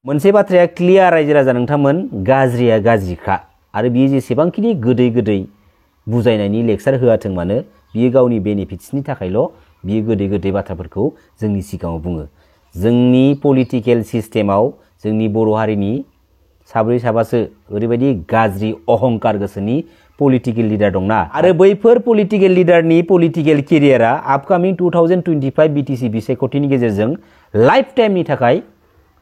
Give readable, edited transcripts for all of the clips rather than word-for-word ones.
मोनसे बाथ्राया क्लियार रायजो राजा नोंथांमोन गाज्रिया गाज्रिखा आरो बियो जेसेबांखिनि गोदै गोदै बुजायनायनि लेक्चार होआथों मानो बियो गावनि बेनिफिट्सनि थाखायल' बियो गोदै गोदै बाथ्राफोरखौ जोंनि सिगाङाव बुङो। जोंनि पलिटिकेल सिस्टेमाव जोंनि बर' हारिनि साब्रै साबासो ओरैबायदि गाज्रि अहंकार गोसोनि पलिटिकेल लिडार दंना आरो बैफोर पलिटिकेल लिडारनि पलिटिकेल केरियारा आपकामिं 2025 बिटिसि बिसायख'थिनि गेजेरजों लाइफ टाइमनि थाखाय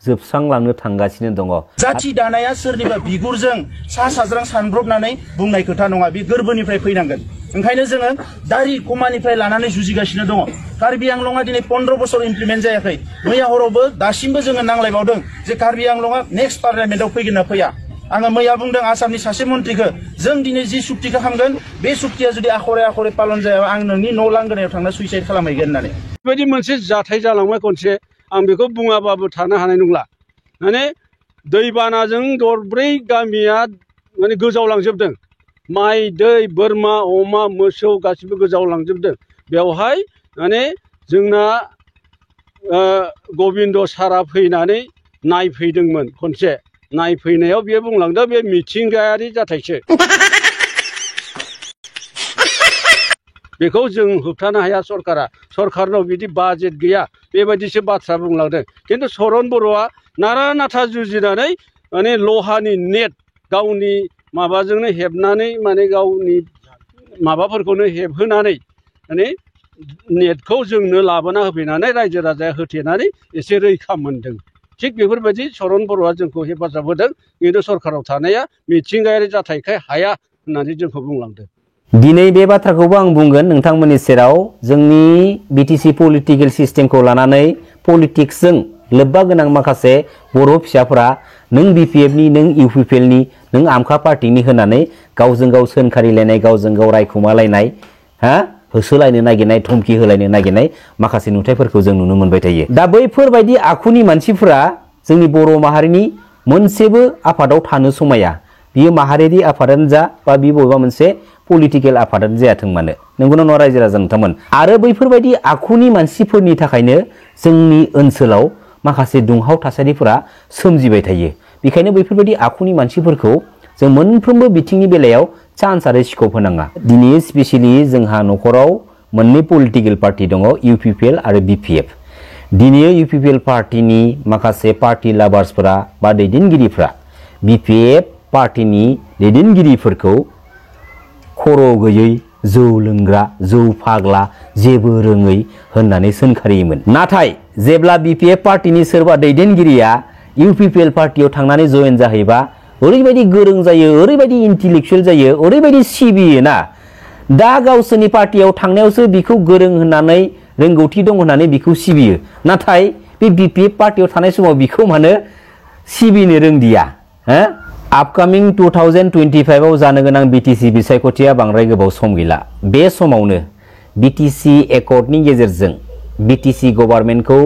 जोबस्रांलांनो थांगासिनो दङ। जाथि दानाया सोरनिबा बिगुरजों सा साज्रां सानब्रबनानै बुंनाय खोथा नङा, बे गोरबोनिफ्राय फैनांगोन। ओंखायनो जोङो दारि कमानिफ्राय लानानै जुजिगासिनो दङ। कार्बि आंलंआ दिनै 15 बोसोर इमप्लिमेन्ट जायाखै। मैया हरावबो दासिमबो जोङो नांलायबावदों जे कार्बि आंलंआ नेक्स्ट पार्लियामेन्टआव फैगोन ना फैया। आङो मैया बुंदों आसामनि सासे मन्थ्रिखौ, जों दिनै जि सुक्तिखौ खालामगोन बे सुक्तिया जुदि आखरे आखरे पालन जाया आं नोंनि न' लांगोनायाव थांना सुइसाइड खालामहैगोन होननानै। बेबायदि मोनसे जाथाय जालांबाय खनसे, आं बेखौ बुङाबाबो थानो हानाय नंला। माने दैबानाजों दरब्रै गामिया माने गोजावलांजोबदों। माइ दै बोरमा अमा मोसौ गासिबो गोजावलांजोबदों। बेवहाय माने जोंना गबिन्द सारा फैनानै नायफैदोंमोन खनसे। नायफैनायाव बियो बुंलांदों बे मिथिंगायारि जाथायसो। बेखौ जों होबथानो हाया सरकारा, सरकारनाव बिदि बाजेट गैया बेबायदिसो बाथ्रा बुंलांदों। खिन्थु चरन बर'आ नारा नाथा जुजिनानै माने लहानि नेट गावनि माबाजोंनो हेबनानै माने गावनि माबाफोरखौनो हेबहोनानै माने नेटखौ जोंनो लाबोना होफैनानै रायजो राजाया होथेनानै एसे रैखा मोनदों। थिग बेफोरबायदि चरन बर'आ जोंखौ हेफाजाब होदों। खिन्थु सरकाराव थानाया मिथिंगायारि जाथायखाय हाया होननानै जोंखौ बुंलांदों। दिनै बे बाथ्राखौबो आं बुंगोन नोंथांमोननि सेराव, जोंनि बिटिसि पलिटिकेल सिस्टेमखौ लानानै पलिटिक्सजों लोब्बा गोनां माखासे बर' फिसाफोरा नों बिपिएफनि नों इउपिपिएलनि नों आमखा पार्टिनि होनानै गावजों गाव सोनखारिलायनाय गावजों गाव रायखुमालायनाय होसोलायनो नागिरनाय धमकी होलायनो नागिरनाय माखासे नुथायफोरखौ जों नुनो मोनबाय थायो। दा बैफोरबायदि आखुनि मानसिफोरा जोंनि बर' माहारिनि मोनसेबो आफादाव थानो समाया। बियो माहारियारि आफादानो जा बा बि बबेबा मोनसे पलिटिकेल आफादानो जायाथों मानो, नंगौना नङा रायजो राजा नोंथांमोन? आरो बैफोरबायदि आखुनि मानसिफोरनि थाखायनो जोंनि ओनसोलाव माखासे दुंहाव थासारिफोरा सोमजिबाय थायो। बेखायनो बैफोरबायदि आखुनि मानसिफोरखौ जों मोनफ्रोमबो बिथिंनि बेलायाव चान्स आरो स्कप होनाङा। दिनै स्पेसियेलि जोंहा न'खराव मोननै पलिटिकेल पार्टि दङ, इउपिपिएल आरो बिपिएफ। दिनै इउपिपिएल पार्टिनि माखासे पार्टि लाभार्सफोरा बा दैदेनगिरिफ्रा बिपिएफ पार्टिनि दैदेनगिरिफोरखौ खर' गैयै जौ लोंग्रा जौ फाग्ला जेबो रोङै होननानै सोंखारियोमोन। नाथाय जेब्ला बिपिएफ पार्टिनि सोरबा दैदेनगिरिया इउपिपिएल पार्टियाव थांनानै जयेन जाहैबा ओरैबायदि गोरों जायो, ओरैबायदि इन्टेलेक्चुवेल जायो, ओरैबायदि सिबियो ना। दा गावसोरनि पार्टियाव थांनायावसो बिखौ गोरों होननानै रोंगौथि दं होननानै बिखौ सिबियो। नाथाय बे बिपिएफ पार्टियाव थानाय समाव बिखौ मानो सिबिनो रोंदिया? आपकामिं 2025 जानो गोनां बिटिसि बिसायख'थिया बांद्राय गोबाव सम गैला। बे समावनो बिटिसि एकर्डनि गेजेरजों बिटिसि गभर्नमेन्टखौ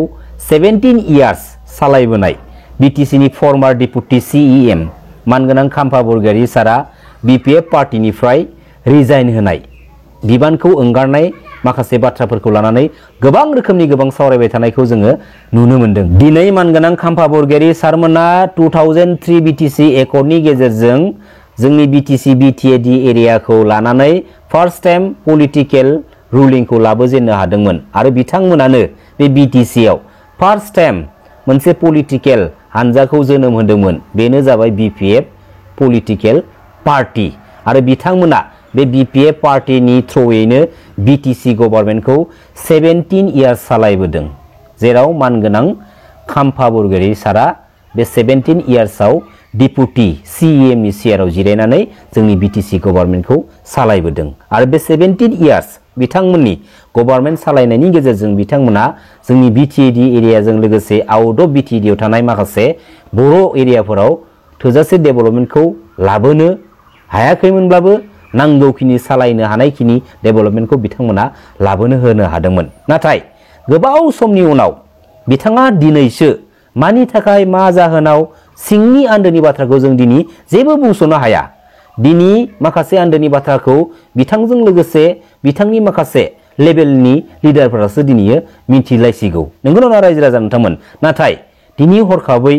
17 इयार्स सालायबोनाय बिटिसिनि फर्मार डिपुटि सिइएम मानगोनां खाम्फा बरगयारी सारा बिपिएफ पार्टिनिफ्राय रिजाइन होनाय बिबानखौ एंगारनाय माखासे बाथ्राफोरखौ लानानै गोबां रोखोमनि गोबां सावरायबाय थानायखौ जोङो नुनो मोनदों। दिनै मानगोनां खाम्फा बरगयारी सारमोना 2003 बिटिसि एकर्डनि गेजेरजों जोंनि बिटिसि बिटिएडि एरियाखौ लानानै फार्स्ट टाइम पलिटिकेल रुलिंखौ लाबोजेननो हादोंमोन आरो बिथांमोनानो बे बिटिसिआव फार्स्ट टाइम मोनसे पलिटिकेल हानजाखौ जोनोम होदोंमोन। बेनो जाबाय बिपिएफ पलिटिकेल पार्टी आरो बिथांमोना बे बिपिएफ पार्टिनि थ्रुयैनो बिटिसि गभर्नमेन्टखौ 17 इयार्स सालायबोदों, जेराव मानगोनां खाम्फा बरगयारी सारा बे 17 इयार्सआव डिपुटि सिइएमनि चेयाराव जिरायनानै जोंनि बिटिसि गभर्नमेन्टखौ सालायबोदों। आरो बे 17 इयार्स बिथांमोननि गभर्नमेन्ट सालायनायनि गेजेरजों बिथांमोना जोंनि बिटिएडि एरियाजों लोगोसे आउट अफ बिटिएडिआव थानाय माखासे बर' एरियाफोराव थोजासे डेभेलपमेन्टखौ लाबोनो हायाखैमोनब्लाबो नांगौखिनि सालायनो हानायखिनि डेभेलपमेन्टखौ बिथांमोना लाबोनो होनो हादोंमोन। नाथाय गोबाव समनि उनाव बिथाङा दिनैसो मानि थाखाय मा जाहोनाव सिंनि आन्दोनि बाथ्राखौ जों दिनै जेबो बुंस'नो हाया। दिनै माखासे आन्दोनि बाथ्राखौ बिथांजों लोगोसे बिथांनि माखासे लेभेलनि लिडारफोरासो दिनै मिथिलायसिगौ। नंगौना नङा रायजो राजा नोंथांमोन? नाथाय दिनै हरखाबै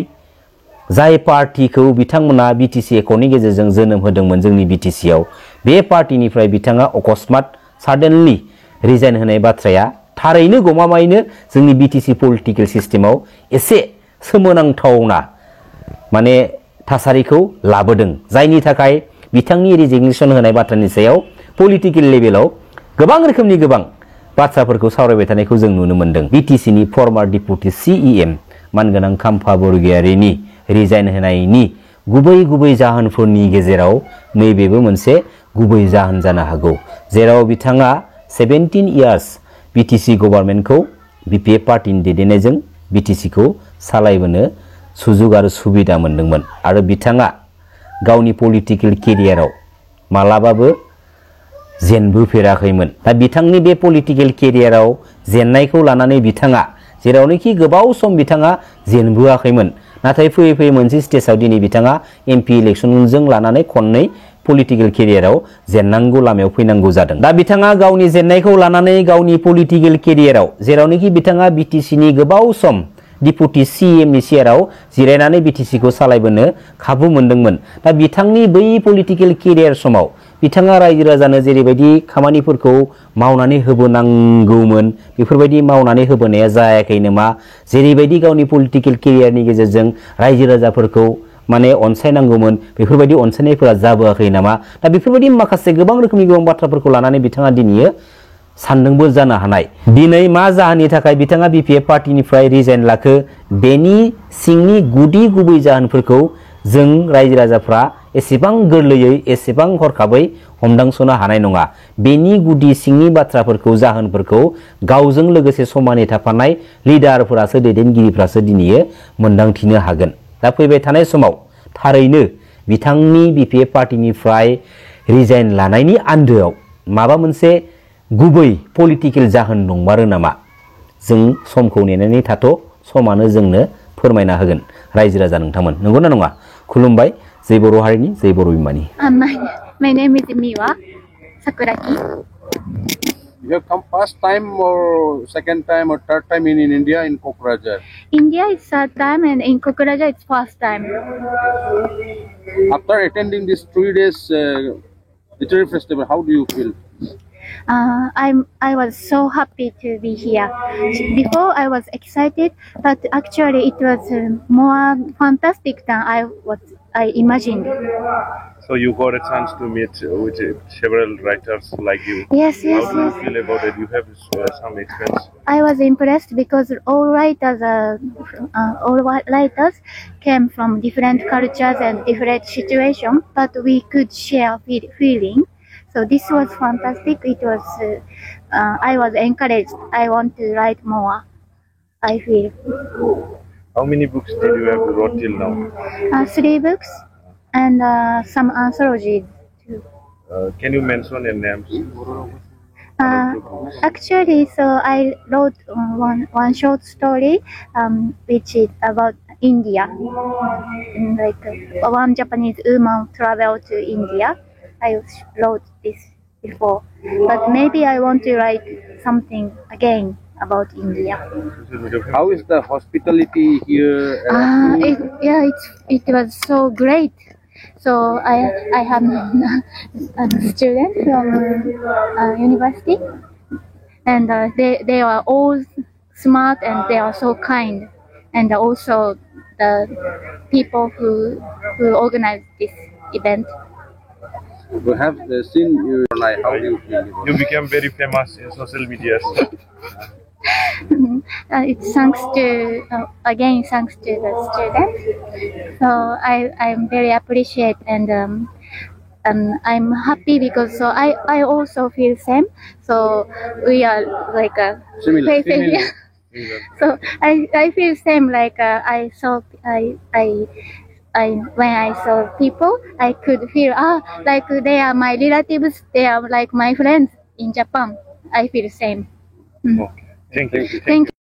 जाय पार्टीखौ बिथांमोना बिटिसि एकर्डनि गेजेरजों जोनोम होदोंमोन जोंनि बिटिसि आव बे पार्टीनिफ्राय बिथाङा अकस्मात साडेनलि रिजाइन होनाय बाथ्राया थारैनो गमामायैनो जोंनि बिटिसि पलिटिकेल सिस्टेमाव एसे सोमोनांथावना माने थासारिखौ लाबोदों जायनि थाखाय बिथांनि रिजिगनेशन होनाय बाथ्रानि सायाव पलिटिकेल लेभेलाव गोबां रोखोमनि गोबां बाथ्राफोरखौ सावरायबाय थानायखौ जों नुनो मोनदों। बिटिसिनि फर्मार डिपुटि सिइएम मानगोनां खाम्फा बरगयारिनि रिजाइन होनायनि गुबै जाहोनफोरनि गेजेराव नैबेबो मोनसे गुबै जाहोन जानो हागौ जेराव बिथाङा 17 इयार्स बिटिसि गभर्नमेन्टखौ बिपिएफ पार्टीनि दैदेननायजों बिटिसिखौ सालायबोनो सुजुग आरो सुबिदा मोनदोंमोन आरो बिथाङा गावनि पलिटिकेल केरियाराव मालाबाबो जेनबोफेराखैमोन। दा बिथांनि बे पलिटिकेल केरियाराव जेननायखौ लानानै बिथाङा जेरावनोखि गोबाव सम बिथाङा जेनबोआखैमोन नाथाय फैयै फैयै मोनसे स्टेजआव दिनै बिथाङा एमपि इलेक्शनजों लानानै खननै पलिटिकेल केरियाराव जेननांगौ लामायाव फैनांगौ जादों। दा बिथाङा गावनि जेननायखौ लानानै गावनि पलिटिकेल केरियाराव जेरावनोखि बिथाङा बिटिसिनि गोबाव सम डिपुटि सिएमनि चेयाराव जिरायनानै बिटिसिखौ सालायबोनो खाबु मोनदोंमोन। दा बिथांनि बै पलिटिकेल केरियार समाव बिथाङा रायजो राजानो जेरैबायदि खामानिफोरखौ मावनानै होबोनांगौमोन बेफोरबायदि मावनानै होबोनाया जायाखै नामा जेरैबायदि गावनि पलिटिकेल केरियारनि गेजेरजों रायजो राजाफोरखौ माने अनसायनांगौमोन बेफोरबायदि अनसायनायफोरा जाबोआखै नामा दा बेफोरबायदि माखासे गोबां रोखोमनि गोबां बाथ्राफोरखौ लानानै बिथाङा दिनै सानदोंबो जानो हानाय। दिनै मा जाहोननि थाखाय बिथाङा बिपिएफ पार्टीनिफ्राय रिजाइन लाखो बेनि सिंनि गुबै जाहोनफोरखौ जों रायजो राजाफ्रा एसेबां गोरलैयै एसेबां हरखाबै हमदांसनो हानाय नङा। बेनि गुदि सिंनि बाथ्राफोरखौ जाहोनफोरखौ गावजों लोगोसे समानै थाफानाय लिडारफोरासो दैदेनगिरिफ्रासो दिनै मोनदांथिनो हागोन। दा फैबाय थानाय समाव थारैनो बिथांनि बिपिएफ पार्टीनिफ्राय रिजाइन लानायनि आन्दोआव माबा मोनसे गुबै पलिटिकेल जाहोन दंमारो नामा जों समखौ नेनानै थाथ' समानो जोंनो फोरमायना होगोन रायजो राजा नोंथांमोन नंगौना नङा। खुलुमबाय जय बर' हारिनि जय बर' बिमानि। My name is Miwa Sakuraki. You have come first time or second time or third time in India in Kokrajhar? India is third time and in Kokrajhar it's first time. After attending this 3 days literary festival, how do you feel? I was so happy to be here. Before I was excited, but actually it was more fantastic than I imagined. So you got a chance to meet with several writers like you. Yes. How do you feel about it? You have some experience. I was impressed because all writers came from different cultures and different situations, but we could share feeling. So this was fantastic. It was I was encouraged. I want to write more. I feel. How many books did you have wrote till now? 3 books and some anthologies too. Can you mention their names? Actually, so I wrote one short story, which is about India. Like one Japanese woman traveled to India. I wrote this before, but maybe I want to write something again about India. How is the hospitality here? It was so great. So I have a student from university, and they are all smart and they are so kind, and also the people who organized this event. We have seen you online. How do you feel? You became very famous in social media. It's thanks to the students. So I'm very appreciate and I'm happy because so I also feel same. So we are like a Similar. So I feel same like when I saw people, I could feel like they are my relatives, they are like my friends in Japan. I feel same. Okay. Thank you. Thank you.